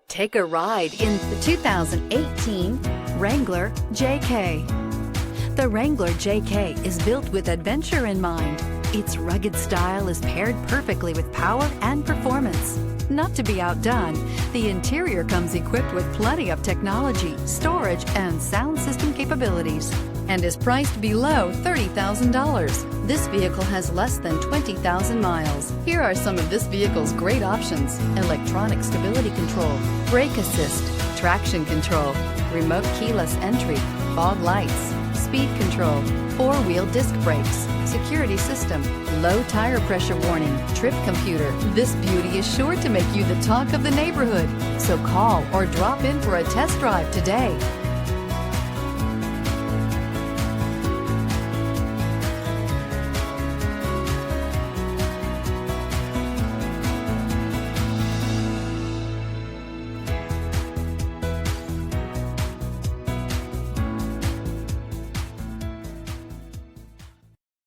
Take a ride in the 2018 Wrangler JK. The Wrangler JK is built with adventure in mind. Its rugged style is paired perfectly with power and performance. Not to be outdone, the interior comes equipped with plenty of technology, storage, and sound system capabilities, and is priced below $30,000. This vehicle has less than 20,000 miles. Here are some of this vehicle's great options: electronic stability control, brake assist, traction control, remote keyless entry, fog lights, speed control, four-wheel disc brakes, security system, low tire pressure warning, trip computer. This beauty is sure to make you the talk of the neighborhood. So call or drop in for a test drive today.